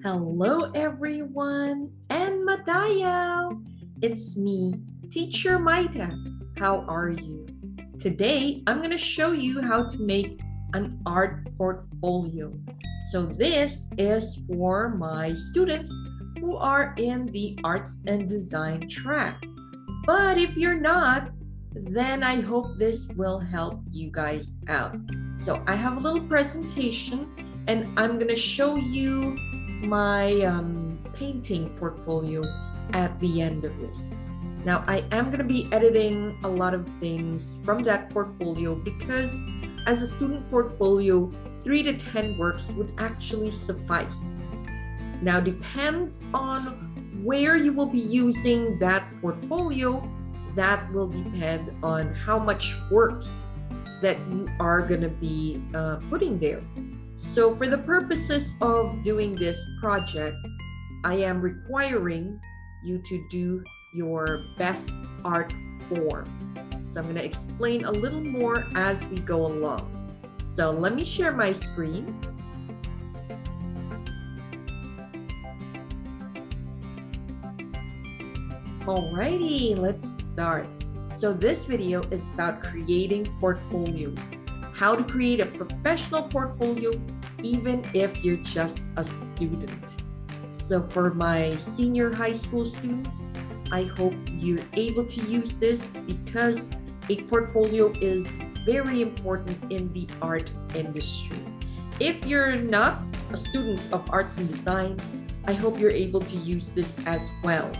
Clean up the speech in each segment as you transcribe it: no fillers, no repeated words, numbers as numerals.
Hello everyone and Madayaw. It's me, Teacher Maita. How are you? Today I'm going to show you how to make an art portfolio. So this is for my students who are in the arts and design track. But if you're not, then I hope this will help you guys out. So I have a little presentation and I'm going to show you my painting portfolio at the end of this. Now I am going to be editing a lot of things from that portfolio because as a student portfolio, 3 to 10 works would actually suffice. Now depends on where you will be using that portfolio. That will depend on how much works that you are going to be putting there. So for the purposes of doing this project, I am requiring you to do your best art form. So I'm going to explain a little more as we go along. So let me share my screen. Alrighty, let's start. So this video is about creating portfolios. How to create a professional portfolio even if you're just a student. So for my senior high school students, I hope you're able to use this because a portfolio is very important in the art industry. If you're not a student of arts and design, I hope you're able to use this as well.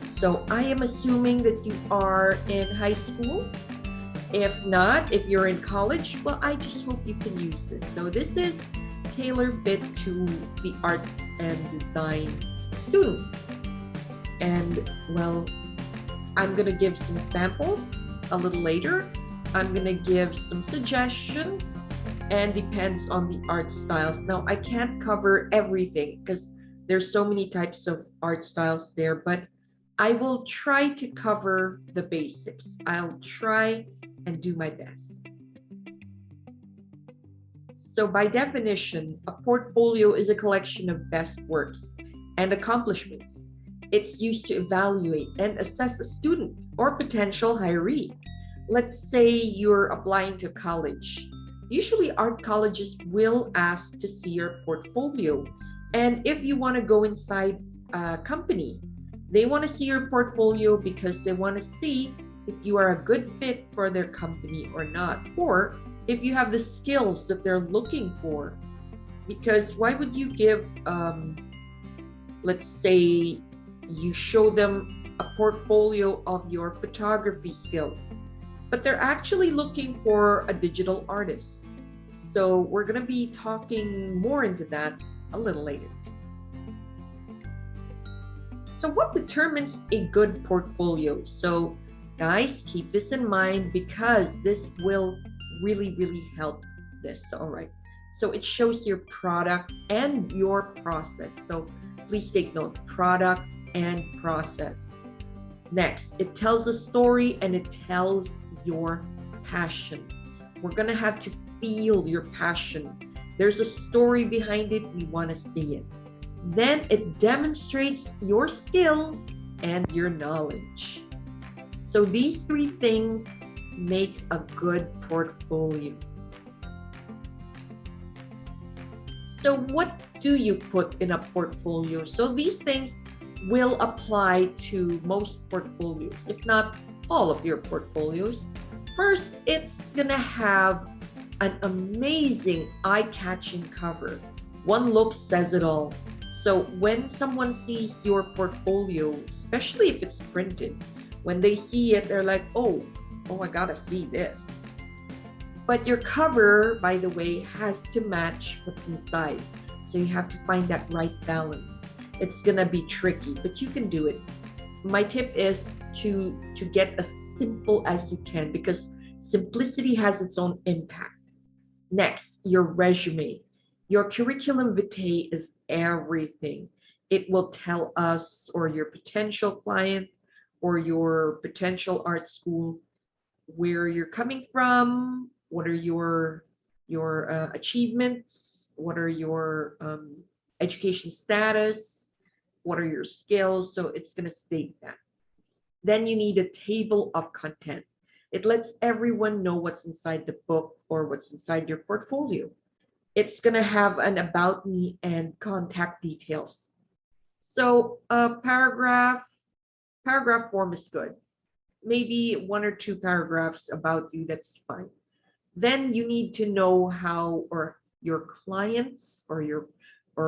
So I am assuming that you are in high school. If not, if you're in college, well, I just hope you can use this. So this is tailor-fit to the arts and design students. And well, I'm gonna give some samples a little later. I'm gonna give some suggestions and depends on the art styles. Now, I can't cover everything because there's so many types of art styles there, but I will try to cover the basics. I'll try and do my best. So by definition, a portfolio is a collection of best works and accomplishments. It's used to evaluate and assess a student or potential hiree. Let's say you're applying to college. Usually art colleges will ask to see your portfolio. And if you want to go inside a company, they want to see your portfolio because they want to see if you are a good fit for their company or not, or if you have the skills that they're looking for. Because why would you give, let's say, you show them a portfolio of your photography skills, but they're actually looking for a digital artist. So we're going to be talking more into that a little later. So what determines a good portfolio? So guys, keep this in mind because this will really help this. All right. So it shows your product and your process. So please take note, product and process. Next, it tells a story and it tells your passion. We're going to have to feel your passion. There's a story behind it. We want to see it. Then it demonstrates your skills and your knowledge. So these 3 things make a good portfolio. So what do you put in a portfolio? So these things will apply to most portfolios, if not all of your portfolios. First, it's gonna have an amazing eye-catching cover. One look says it all. So when someone sees your portfolio, especially if it's printed, when they see it, they're like, oh, I gotta see this. But your cover, by the way, has to match what's inside. So you have to find that right balance. It's gonna be tricky, but you can do it. My tip is to get as simple as you can because simplicity has its own impact. Next, your resume. Your curriculum vitae is everything. It will tell us or your potential client or your potential art school where you're coming from, what are your achievements, what are your education status, what are your skills. So it's going to state that. Then you need a table of content. It lets everyone know what's inside the book or what's inside your portfolio. It's going to have an about me and contact details. So a paragraph form is good. Maybe 1 or 2 paragraphs about you, that's fine. Then you need to know how, or your clients or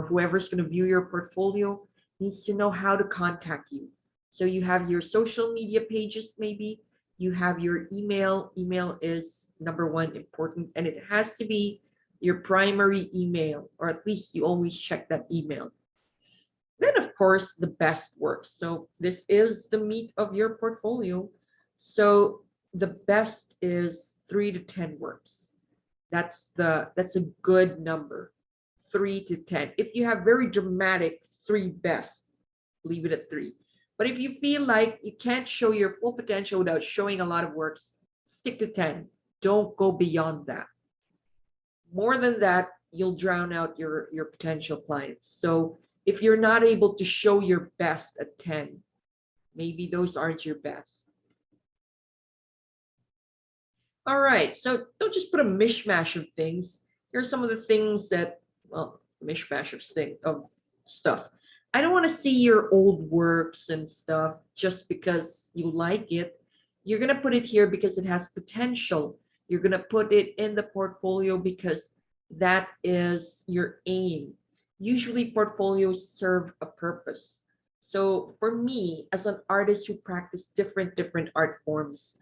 whoever's going to view your portfolio needs to know how to contact you. So you have your social media pages, maybe you have your email. Email is number 1 important, and it has to be your primary email, or at least you always check that email. Then of course the best works. So this is the meat of your portfolio. So the best is 3 to 10 works. That's a good number. 3 to 10. If you have very dramatic 3 best, leave it at 3. But if you feel like you can't show your full potential without showing a lot of works, stick to 10. Don't go beyond that. More than that, you'll drown out your potential clients. So if you're not able to show your best at 10, maybe those aren't your best. All right, so don't just put a mishmash of things. Here are some of the things that, well, mishmash of stuff. I don't want to see your old works and stuff just because you like it. You're going to put it here because it has potential. You're going to put it in the portfolio because that is your aim. Usually portfolios serve a purpose. So for me, as an artist who practice different art forms,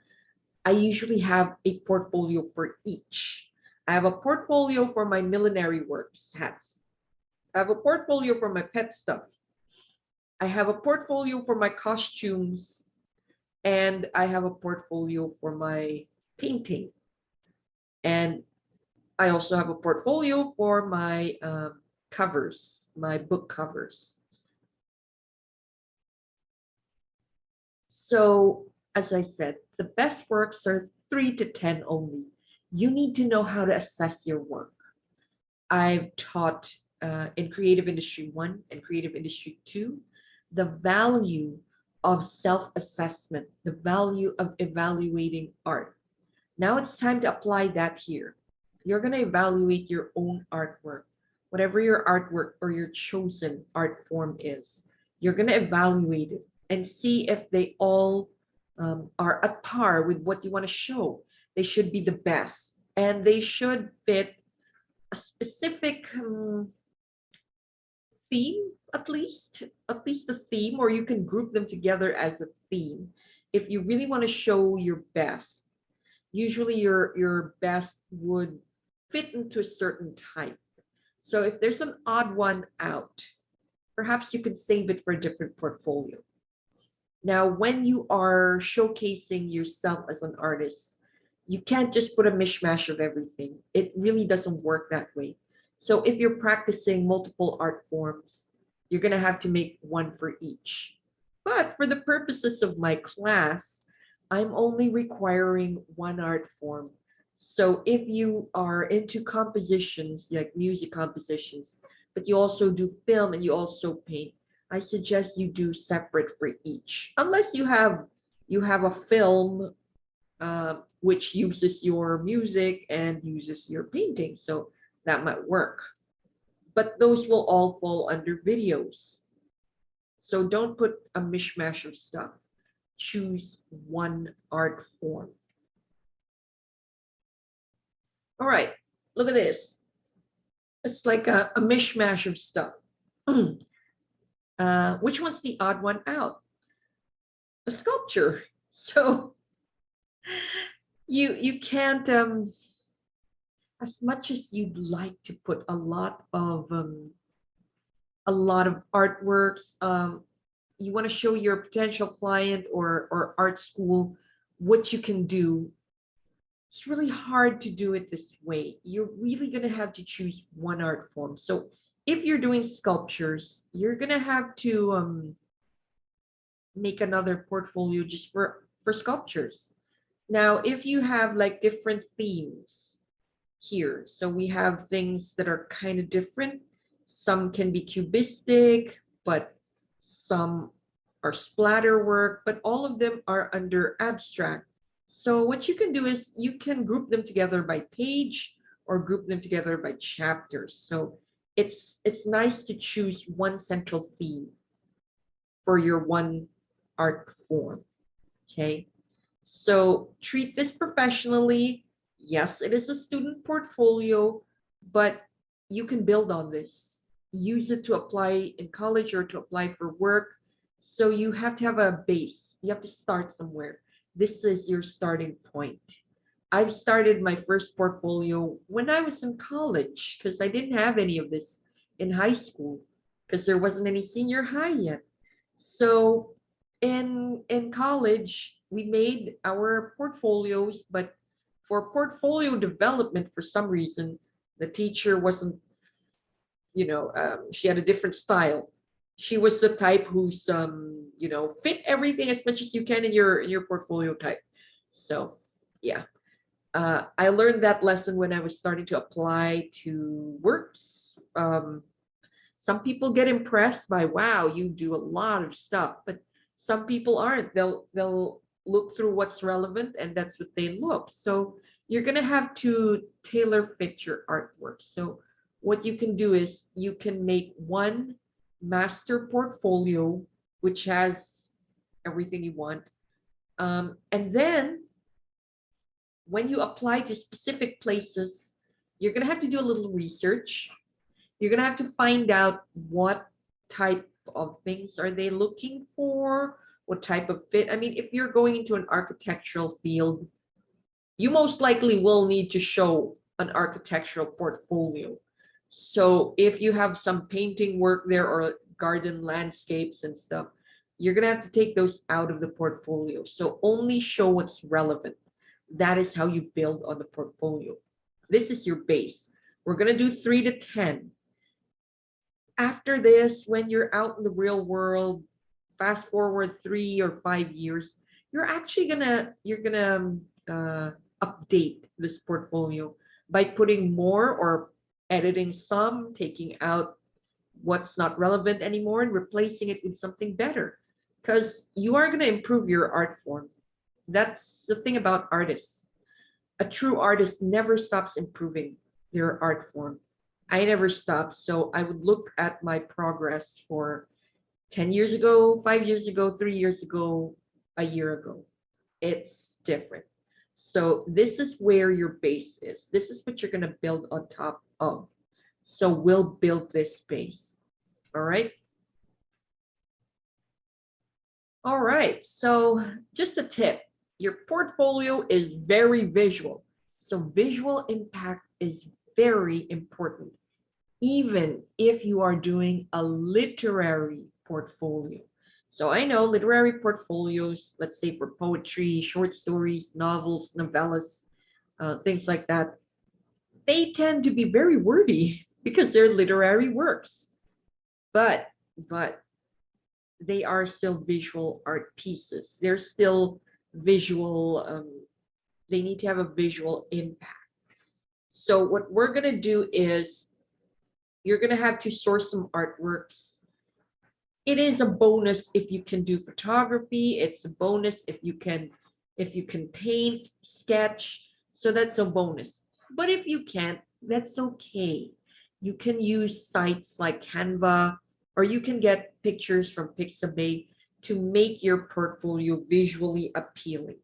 I usually have a portfolio for each. I have a portfolio for my millinery works, hats. I have a portfolio for my pet stuff. I have a portfolio for my costumes, and I have a portfolio for my painting. And I also have a portfolio for my covers, my book covers. So, as I said, the best works are 3 to 10 only. You need to know how to assess your work. I've taught in Creative Industry 1 and Creative Industry 2 the value of self-assessment, the value of evaluating art. Now it's time to apply that here. You're going to evaluate your own artwork, whatever your artwork or your chosen art form is. You're going to evaluate it and see if they all are at par with what you want to show. They should be the best, and they should fit a specific theme, at least the theme, or you can group them together as a theme. If you really want to show your best, usually your best would fit into a certain type. So if there's an odd one out, perhaps you could save it for a different portfolio. Now, when you are showcasing yourself as an artist, you can't just put a mishmash of everything. It really doesn't work that way. So if you're practicing multiple art forms, you're going to have to make one for each. But for the purposes of my class, I'm only requiring one art form. So if you are into compositions, like music compositions, but you also do film and you also paint, I suggest you do separate for each. Unless you have a film which uses your music and uses your painting, so that might work. But those will all fall under videos. So don't put a mishmash of stuff. Choose one art form. All right, look at this. It's like a mishmash of stuff. Which one's the odd one out? A sculpture. So you can't, as much as you'd like to put a lot of artworks, you want to show your potential client or art school what you can do. It's really hard to do it this way. You're really going to have to choose one art form. So if you're doing sculptures, you're going to have to make another portfolio just for sculptures. Now, if you have like different themes here, so we have things that are kind of different. Some can be cubistic, but some are splatter work, but all of them are under abstract. So what you can do is you can group them together by page or group them together by chapters. So it's nice to choose one central theme for your one art form. Okay. So treat this professionally. Yes, it is a student portfolio, but you can build on this. Use it to apply in college or to apply for work. So you have to have a base. You have to start somewhere. This is your starting point. I've started my first portfolio when I was in college because I didn't have any of this in high school because there wasn't any senior high yet. So in college, we made our portfolios, but for portfolio development, for some reason, the teacher wasn't, she had a different style. She was the type who's, fit everything as much as you can in your portfolio type. So, yeah. I learned that lesson when I was starting to apply to works. Some people get impressed by, wow, you do a lot of stuff, but some people aren't. They'll look through what's relevant and that's what they look. So you're gonna have to tailor fit your artwork. So what you can do is you can make one master portfolio which has everything you want. And then when you apply to specific places, you're gonna have to do a little research. You're gonna have to find out what type of things are they looking for, what type of fit. I mean, if you're going into an architectural field, you most likely will need to show an architectural portfolio. So if you have some painting work there or garden landscapes and stuff, you're gonna have to take those out of the portfolio. So only show what's relevant. That is how you build on the portfolio. This is your base. We're gonna do 3 to 10. After this, when you're out in the real world, fast forward 3 or 5 years, you're gonna update this portfolio by putting more or editing some, taking out what's not relevant anymore and replacing it with something better, because you are gonna improve your art form. That's the thing about artists. A true artist never stops improving their art form. I never stopped. So I would look at my progress for 10 years ago, 5 years ago, 3 years ago, a year ago. It's different. So this is where your base is. This is what you're going to build on top of. So we'll build this base. All right. All right. So just a tip. Your portfolio is very visual. So visual impact is very important, even if you are doing a literary portfolio. So I know literary portfolios, let's say for poetry, short stories, novels, novellas, things like that, they tend to be very wordy because they're literary works. But they are still visual art pieces. They're still visual, they need to have a visual impact. So what we're gonna do is you're gonna have to source some artworks. It is a bonus if you can do photography. It's a bonus if you can paint, sketch. So that's a bonus. But if you can't, that's okay. You can use sites like Canva, or you can get pictures from Pixabay to make your portfolio visually appealing.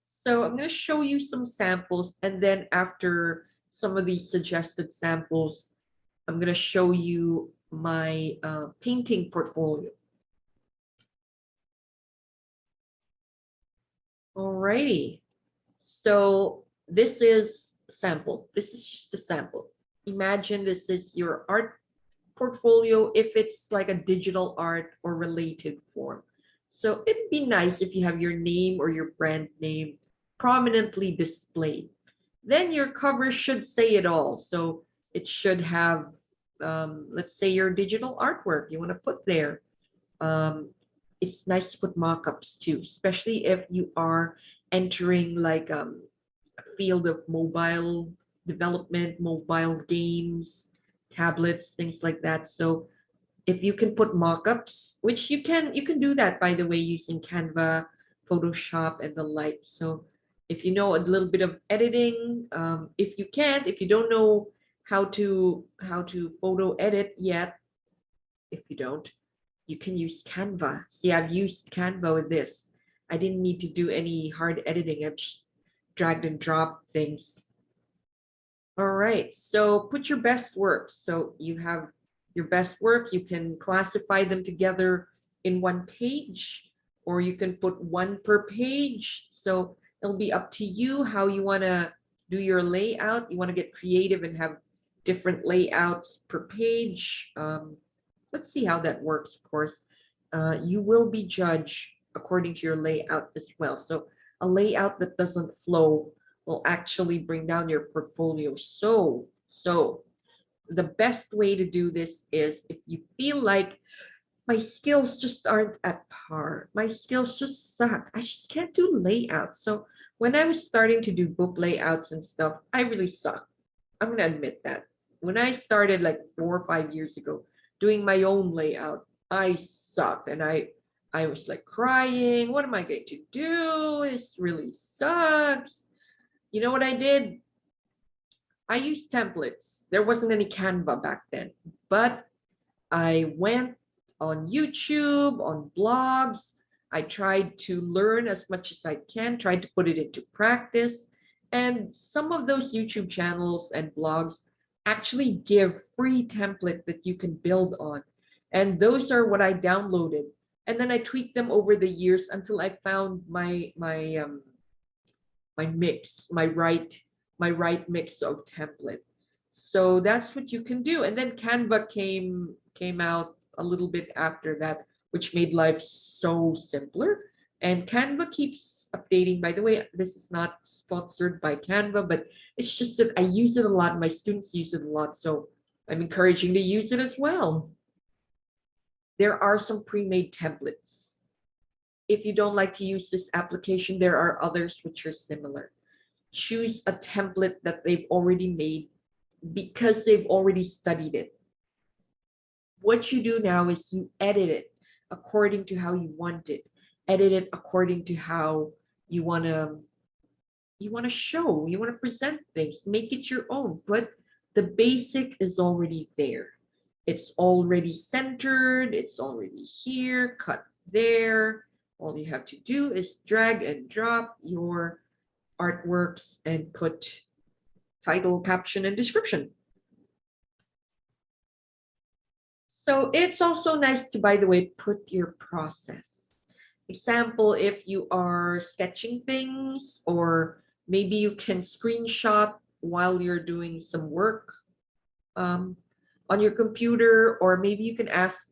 So I'm going to show you some samples, and then after some of these suggested samples, I'm going to show you my painting portfolio. Alrighty. So this is sample. This is just a sample. Imagine this is your art portfolio if it's like a digital art or related form. So it'd be nice if you have your name or your brand name prominently displayed. Then your cover should say it all. So it should have, let's say your digital artwork you want to put there. It's nice to put mock-ups too, especially if you are entering like a field of mobile development, mobile games, tablets, things like that. So if you can put mockups, which you can do that by the way using Canva, Photoshop, and the like. So if you know a little bit of editing, if you don't know how to photo edit yet, if you don't, you can use Canva. See, I've used Canva with this. I didn't need to do any hard editing. I've just dragged and dropped things. All right, so put your best work. So you have your best work, you can classify them together in one page, or you can put one per page. So it'll be up to you how you want to do your layout. You want to get creative and have different layouts per page. Let's see how that works, of course. You will be judged according to your layout as well. So a layout that doesn't flow will actually bring down your portfolio. So the best way to do this is if you feel like my skills just aren't at par, my skills just suck, I just can't do layouts. So when I was starting to do book layouts and stuff, I really suck. I'm gonna admit that. When I started like 4 or 5 years ago doing my own layout, I sucked and I was like crying. What am I going to do? This really sucks. You know what I did? I used templates. There wasn't any Canva back then, but I went on YouTube, on blogs. I tried to learn as much as I can, tried to put it into practice. And some of those YouTube channels and blogs actually give free template that you can build on. And those are what I downloaded. And then I tweaked them over the years until I found my mix, my right mix of template. So that's what you can do. And then Canva came out a little bit after that, which made life so simpler. And Canva keeps updating. By the way, this is not sponsored by Canva, but it's just that I use it a lot. My students use it a lot. So I'm encouraging to use it as well. There are some pre-made templates. If you don't like to use this application, there are others which are similar. Choose a template that they've already made because they've already studied it. What you do now is you edit it according to how you want it. Edit it according to how you want to show, you want to present things, make it your own, but the basic is already there. It's already centered, it's already here, cut there. All you have to do is drag and drop your artworks and put title, caption, and description. So it's also nice to, by the way, put your process. Example, if you are sketching things, or maybe you can screenshot while you're doing some work on your computer, or maybe you can ask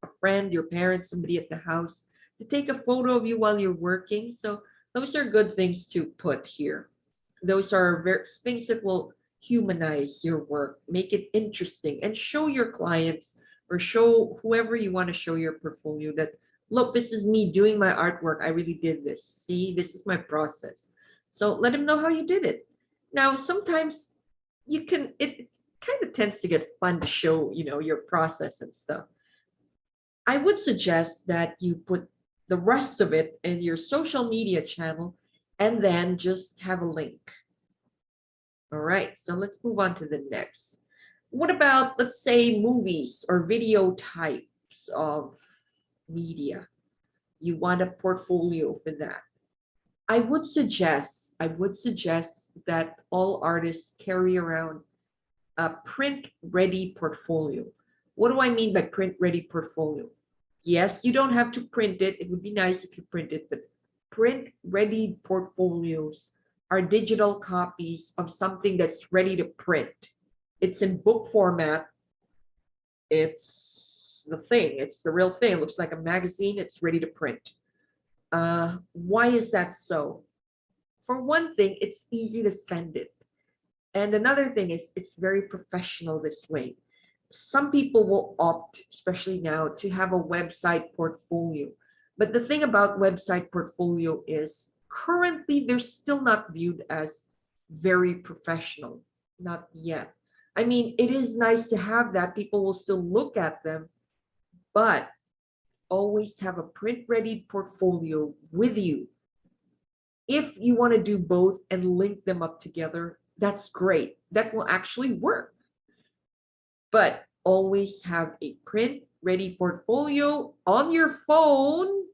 a friend, your parents, somebody at the house to take a photo of you while you're working. So those are good things to put here. Those are things that will humanize your work, make it interesting, and show your clients or show whoever you want to show your portfolio that, look, this is me doing my artwork. I really did this. See, this is my process. So let them know how you did it. Now, sometimes it kind of tends to get fun to show, your process and stuff. I would suggest that you put the rest of it in your social media channel and then just have a link. All right, so let's move on to the next. What about, let's say, movies or video types of media? You want a portfolio for that. I would suggest that all artists carry around a print-ready portfolio. What do I mean by print-ready portfolio? Yes, you don't have to print it. It would be nice if you print it, but print-ready portfolios are digital copies of something that's ready to print. It's in book format. It's the real thing. It looks like a magazine. It's ready to print. Why is that so? For one thing, it's easy to send it. And another thing is it's very professional this way. Some people will opt, especially now, to have a website portfolio. But the thing about website portfolio is currently they're still not viewed as very professional. Not yet. I mean, it is nice to have that. People will still look at them, but always have a print-ready portfolio with you. If you want to do both and link them up together, that's great. That will actually work. But always have a print-ready portfolio on your phone.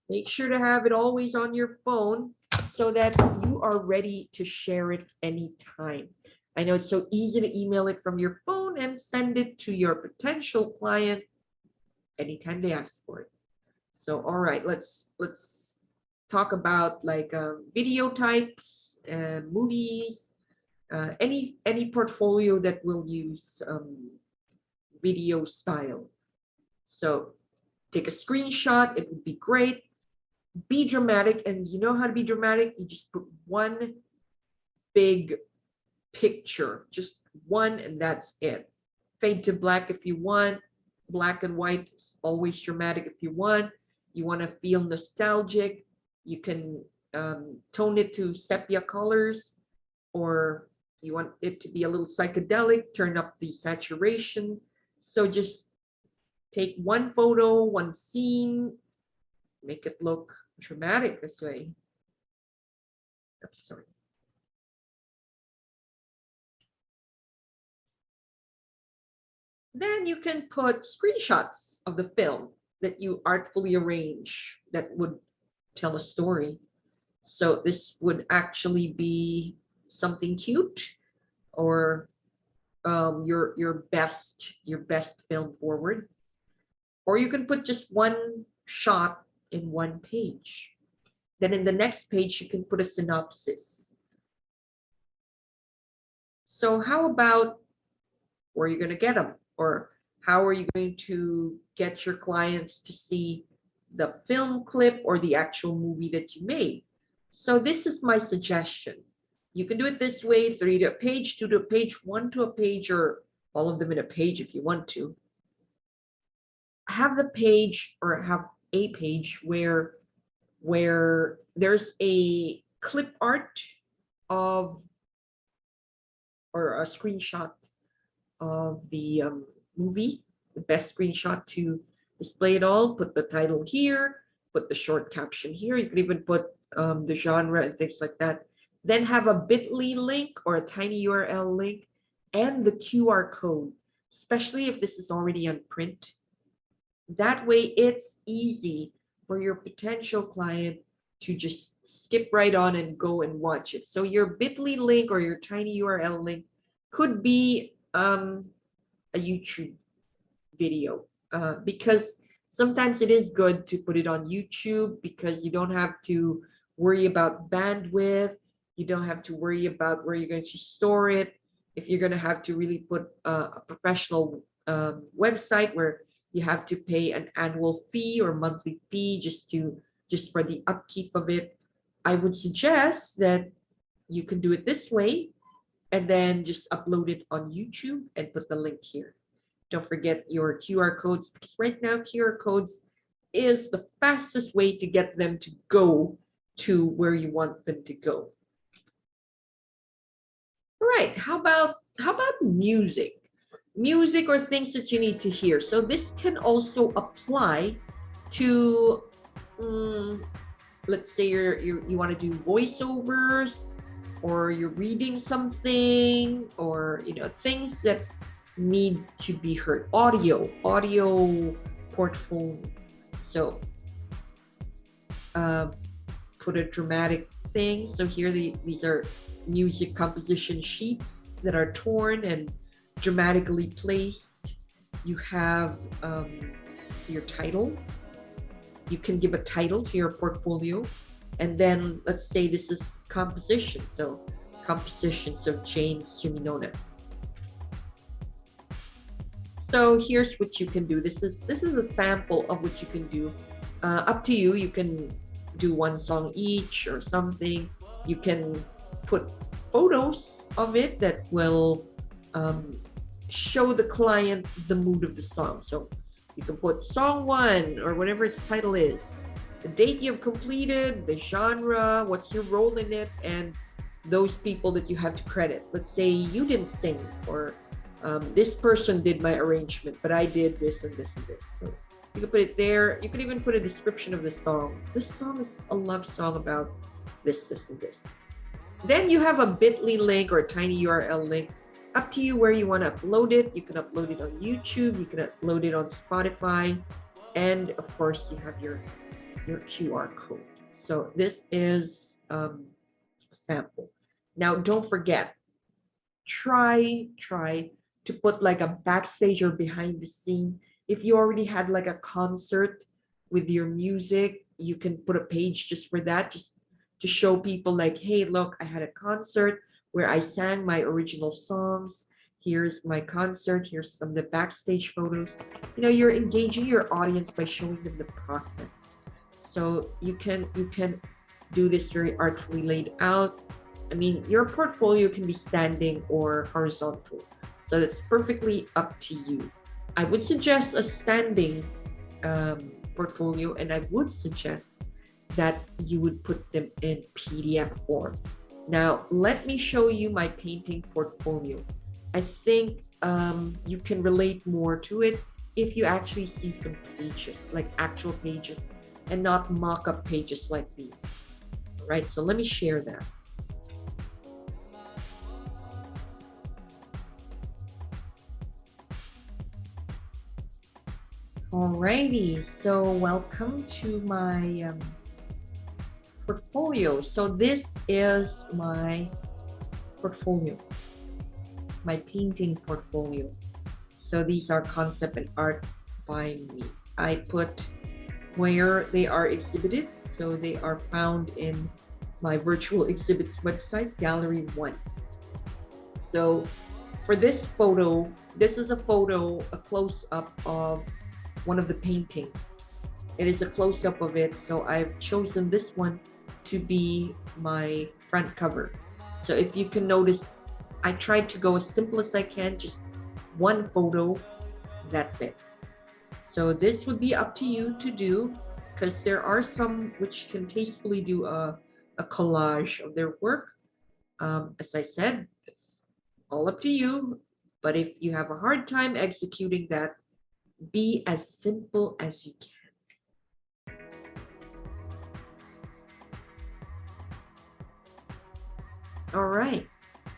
Make sure to have it always on your phone so that you are ready to share it anytime. I know it's so easy to email it from your phone and send it to your potential client anytime they ask for it. So, all right, let's talk about like video types, movies, any portfolio that will use video style. So, take a screenshot. It would be great. Be dramatic, and you know how to be dramatic. You just put one big picture, just one, and that's it. Fade to black if you want. Black and white is always dramatic if you want. You want to feel nostalgic, you can tone it to sepia colors, or you want it to be a little psychedelic, turn up the saturation. So just take one photo, one scene, make it look dramatic this way. I'm sorry. Then you can put screenshots of the film that you artfully arrange that would tell a story. So this would actually be something cute, or your best film forward, or you can put just one shot in one page. Then in the next page you can put a synopsis. So how about where are you going to get them, or how are you going to get your clients to see the film clip or the actual movie that you made? So this is my suggestion. You can do it this way: 3 to a page, 2 to a page, 1 to a page, or all of them in a page if you want to. Have the page, or have a page where there's a clip art of, or a screenshot of the movie, the best screenshot to display it all. Put the title here, put the short caption here. You can even put the genre and things like that. Then have a bit.ly link or a tiny URL link and the QR code, especially if this is already on print. That way it's easy for your potential client to just skip right on and go and watch it. So your bit.ly link or your tiny URL link could be a YouTube video, because sometimes it is good to put it on YouTube because you don't have to worry about bandwidth. You don't have to worry about where you're going to store it. If you're going to have to really put a professional website where you have to pay an annual fee or monthly fee just for the upkeep of it, I would suggest that you can do it this way and then just upload it on YouTube and put the link here. Don't forget your QR codes, because right now QR codes is the fastest way to get them to go to where you want them to go. All right, how about music? Music or things that you need to hear. So this can also apply to, let's say you want to do voiceovers, or you're reading something, or things that need to be heard. Audio portfolio. So put a dramatic thing. So here these are music composition sheets that are torn and dramatically placed. You have your title. You can give a title to your portfolio, and then let's say this is composition. So compositions of Jane Suminona. So here's what you can do. This is a sample of what you can do. Up to you. You can do one song each or something. You can put photos of it that will show the client the mood of the song. So you can put song 1 or whatever its title is, the date you've completed, the genre, what's your role in it, and those people that you have to credit. Let's say you didn't sing, or this person did my arrangement, but I did this and this and this. So you can put it there. You can even put a description of the song. This song is a love song about this, this, and this. Then you have a bit.ly link or a tiny URL link. Up to you where you want to upload it. You can upload it on YouTube. You can upload it on Spotify. And of course, you have your QR code. So this is a sample. Now, don't forget, try to put like a backstage or behind the scene. If you already had like a concert with your music, you can put a page just for that, just to show people like, hey, look, I had a concert where I sang my original songs. Here's my concert. Here's some of the backstage photos. You know, you're engaging your audience by showing them the process. So you can do this very artfully laid out. I mean, your portfolio can be standing or horizontal. So that's perfectly up to you. I would suggest a standing portfolio, and I would suggest that you would put them in PDF form. Now, let me show you my painting portfolio. I think you can relate more to it if you actually see some pages, like actual pages, and not mock-up pages like these. All right, so let me share that. Alrighty, so welcome to my portfolio. So this is my portfolio, my painting portfolio. So these are concept and art by me. I put where they are exhibited. So they are found in my virtual exhibits website, Gallery 1. So for this photo, this is a photo, a close-up of one of the paintings. It is a close-up of it, so I've chosen this one to be my front cover. So if you can notice, I tried to go as simple as I can, just one photo, that's it. So this would be up to you to do, because there are some which can tastefully do a collage of their work. As I said, it's all up to you, but if you have a hard time executing that, be as simple as you can. All right,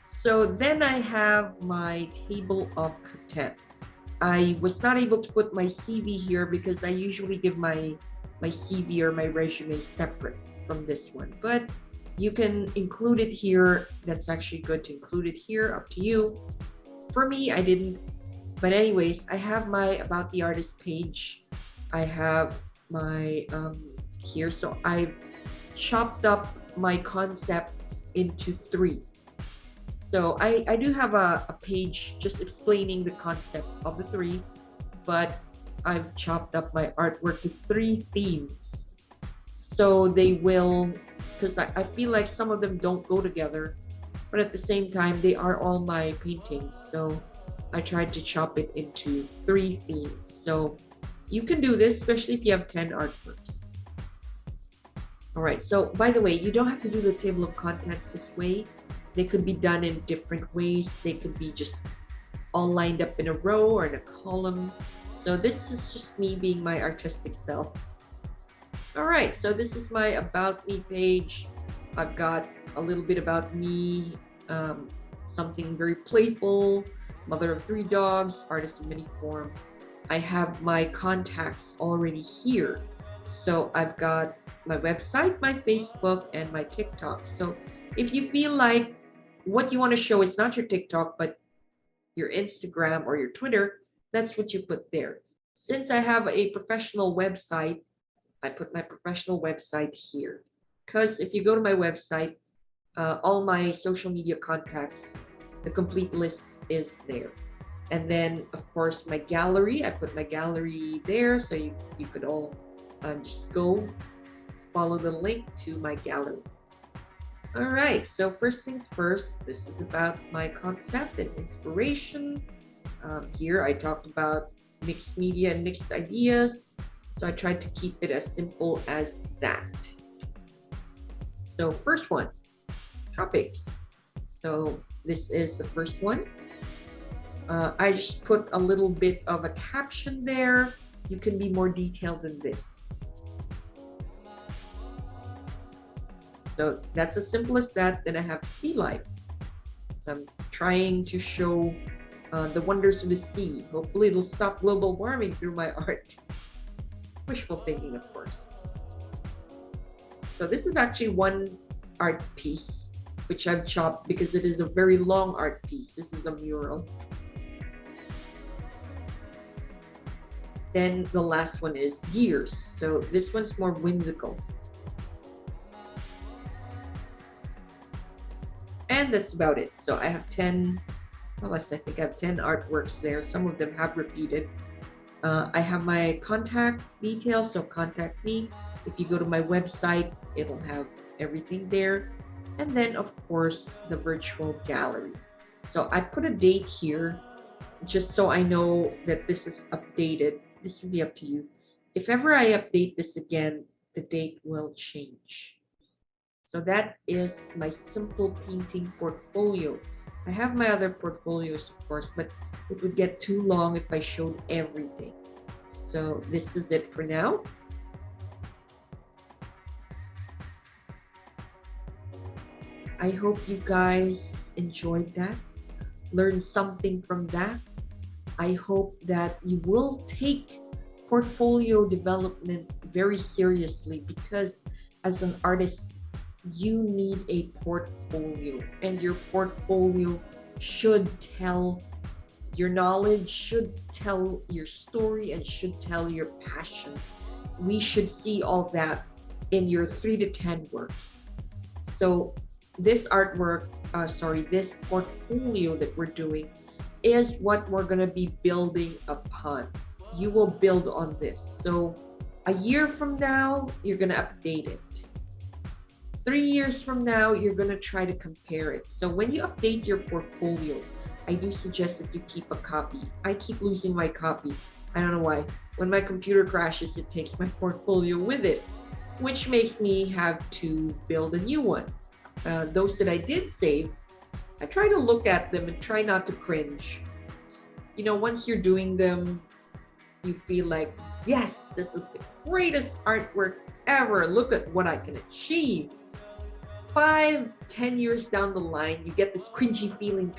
so then I have my table of content. I was not able to put my CV here because I usually give my CV or my resume separate from this one, but you can include it here. That's actually good to include it here, up to you. For me, I didn't. But anyways, I have my About the Artist page. I have my here. So I've chopped up my concepts into 3. So I do have a page just explaining the concept of the 3, but I've chopped up my artwork to 3 themes. So they will, because I feel like some of them don't go together, but at the same time, they are all my paintings. So I tried to chop it into 3 themes. So you can do this, especially if you have 10 artworks. All right, so by the way, you don't have to do the table of contents this way. They could be done in different ways. They could be just all lined up in a row or in a column. So this is just me being my artistic self. All right, so this is my About Me page. I've got a little bit about me, something very playful, mother of 3 dogs, artist in many form. I have my contacts already here. So I've got my website, my Facebook, and my TikTok. So if you feel like what you want to show is not your TikTok, but your Instagram or your Twitter, that's what you put there. Since I have a professional website, I put my professional website here. Because if you go to my website, all my social media contacts, the complete list is there. And then, of course, my gallery, I put my gallery there. So you could all just go follow the link to my gallery. All right, so first things first, this is about my concept and inspiration. Here I talked about mixed media and mixed ideas. So I tried to keep it as simple as that. So first one, topics. So this is the first one. I just put a little bit of a caption there. You can be more detailed than this. So that's as simple as that. Then I have sea life. So I'm trying to show the wonders of the sea. Hopefully it'll stop global warming through my art. Wishful thinking, of course. So this is actually one art piece which I've chopped because it is a very long art piece. This is a mural. Then the last one is years. So this one's more whimsical. And that's about it. So I have 10, well, I think I have 10 artworks there. Some of them have repeated. I have my contact details, so contact me. If you go to my website, it'll have everything there. And then, of course, the virtual gallery. So I put a date here just so I know that this is updated. This will be up to you. If ever I update this again, the date will change. So that is my simple painting portfolio. I have my other portfolios, of course, but it would get too long if I showed everything. So this is it for now. I hope you guys enjoyed that, learned something from that. I hope that you will take portfolio development very seriously, because as an artist, you need a portfolio, and your portfolio should tell your knowledge, should tell your story, and should tell your passion. We should see all that in your 3 to 10 works. So this artwork, this portfolio that we're doing is what we're going to be building upon. You will build on this. So a year from now, you're going to update it. 3 years from now, you're going to try to compare it. So when you update your portfolio, I do suggest that you keep a copy. I keep losing my copy. I don't know why. When my computer crashes, it takes my portfolio with it, which makes me have to build a new one. Those that I did save, I try to look at them and try not to cringe. You know, once you're doing them, you feel like, yes, this is the greatest artwork ever. Look at what I can achieve. 5, 10 years down the line, you get this cringy feeling.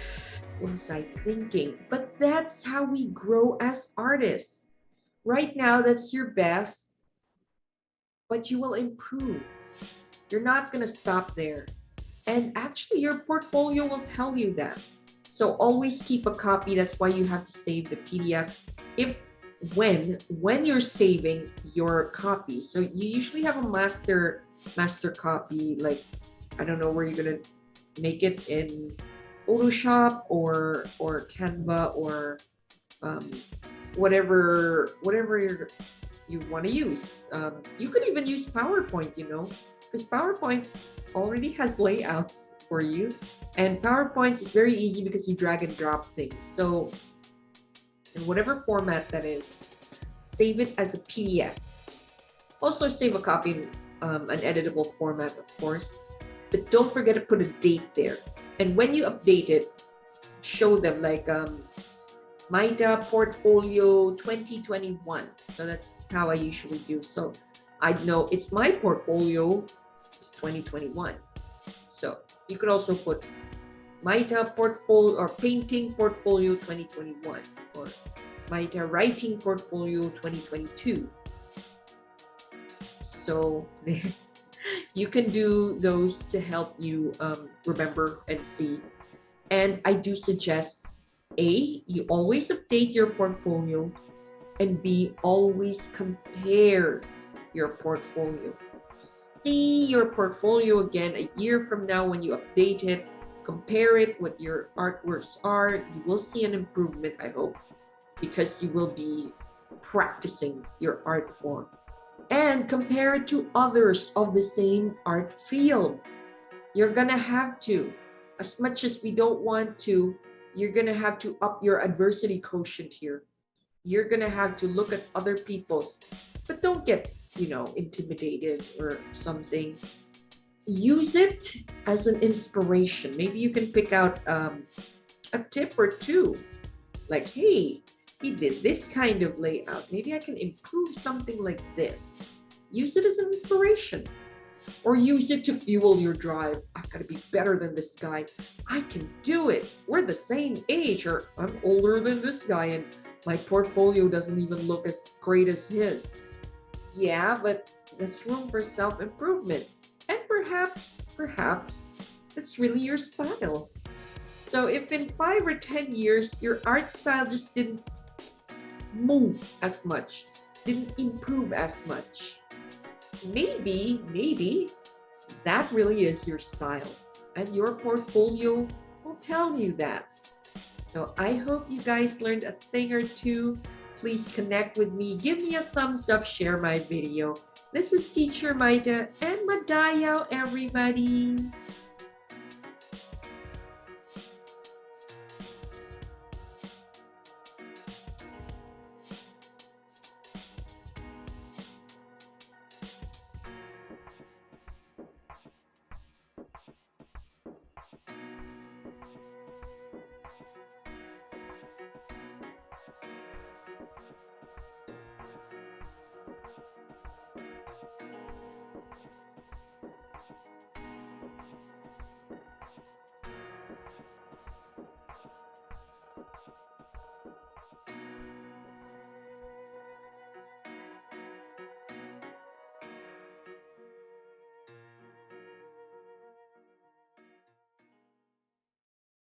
What was I thinking? But that's how we grow as artists. Right now, that's your best, but you will improve. You're not going to stop there. And actually, your portfolio will tell you that. So always keep a copy. That's why you have to save the PDF. When you're saving your copy, so you usually have a master copy, like, I don't know where you're gonna make it, in Photoshop or Canva or whatever you want to use. You could even use PowerPoint, you know, because PowerPoint already has layouts for you, and PowerPoint is very easy because you drag and drop things. So in whatever format that is, save it as a PDF. Also save a copy in an editable format, of course, but don't forget to put a date there. And when you update it, show them like Maita portfolio 2021. So that's how I usually do. So I know it's my portfolio, it's 2021. So you could also put Maita portfolio or painting portfolio 2021 or Maita writing portfolio 2022. So you can do those to help you remember and see. And I do suggest, A, you always update your portfolio, and B, always compare your portfolio. See your portfolio again a year from now when you update it, compare it, what your artworks are. You will see an improvement, I hope, because you will be practicing your art form. And compare it to others of the same art field. You're gonna have to, as much as we don't want to, you're gonna have to up your adversity quotient here. You're gonna have to look at other people's, but don't get, intimidated or something. use it as an inspiration. Maybe you can pick out a tip or two, like, hey, he did this kind of layout. Maybe I can improve something like this. Use it as an inspiration. Or use it to fuel your drive. I gotta be better than this guy. I can do it. We're the same age, or I'm older than this guy and my portfolio doesn't even look as great as his. Yeah, but that's room for self-improvement. And perhaps, it's really your style. So if in 5 or 10 years, your art style just didn't move as much, didn't improve as much, maybe that really is your style. And your portfolio will tell you that. So I hope you guys learned a thing or two. Please connect with me. Give me a thumbs up, share my video. This is Teacher Maita and Madayaw, everybody.